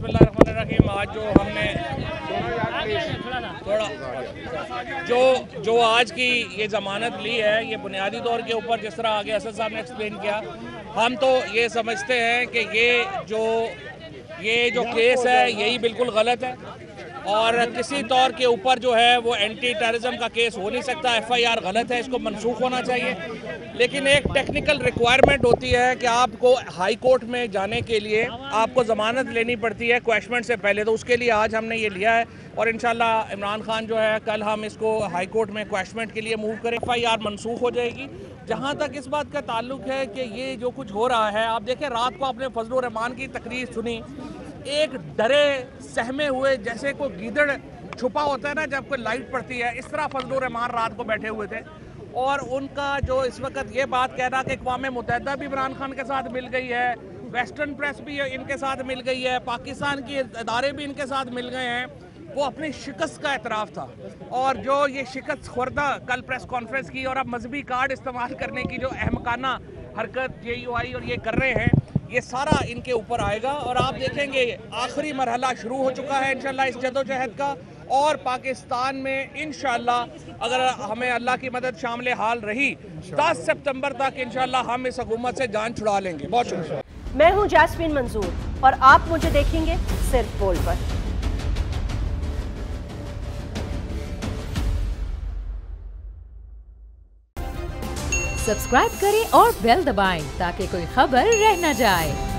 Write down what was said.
बिस्मिल्लाहिर्रहमानिर्रहीम। आज जो हमने जो आज की ये ज़मानत ली है, ये बुनियादी तौर के ऊपर जिस तरह आगे असद साहब ने एक्सप्लेन किया, हम तो ये समझते हैं कि ये जो केस है यही बिल्कुल गलत है और किसी तौर के ऊपर जो है वो एंटी टेररिज्म का केस हो नहीं सकता। FIR गलत है, इसको मनसूख होना चाहिए। लेकिन एक टेक्निकल रिक्वायरमेंट होती है कि आपको हाई कोर्ट में जाने के लिए आपको ज़मानत लेनी पड़ती है क्वेश्चन से पहले, तो उसके लिए आज हमने ये लिया है और इंशाल्लाह इमरान खान जो है कल हम इसको हाई कोर्ट में क्वेश्चन के लिए मूव करें। FIR मनसूख हो जाएगी। जहाँ तक इस बात का ताल्लुक है कि ये जो कुछ हो रहा है, आप देखें रात को आपने फजलुर रहमान की तकरीर सुनी, एक डरे सहमे हुए जैसे कोई गीदड़ छुपा होता है ना जब कोई लाइट पड़ती है, इस तरह फजलुर रहमान रात को बैठे हुए थे। और उनका जो इस वक्त ये बात कहना कि अक़वाम मुत्तहिदा भी इमरान खान के साथ मिल गई है, वेस्टर्न प्रेस भी इनके साथ मिल गई है, पाकिस्तान के इदारे भी इनके साथ मिल गए हैं, वो अपनी शिकस्त का एतराफ़ था। और जो ये शिकस्त खुर्दा कल प्रेस कॉन्फ्रेंस की और अब मजहबी कार्ड इस्तेमाल करने की जो अहमकाना हरकत JUI और ये कर रहे हैं, ये सारा इनके ऊपर आएगा। और आप देखेंगे आखिरी मरहला शुरू हो चुका है इंशाल्लाह इस जदोजहद का, और पाकिस्तान में इंशाल्लाह अगर हमें अल्लाह की मदद शामिल हाल रही 10 सितंबर तक इंशाल्लाह हम इस हुकूमत से जान छुड़ा लेंगे। बहुत शुक्रिया। मैं हूं जैस्मीन मंजूर और आप मुझे देखेंगे सिर्फ बोल पर। सब्सक्राइब करें और बेल दबाएं ताकि कोई खबर रह न जाए।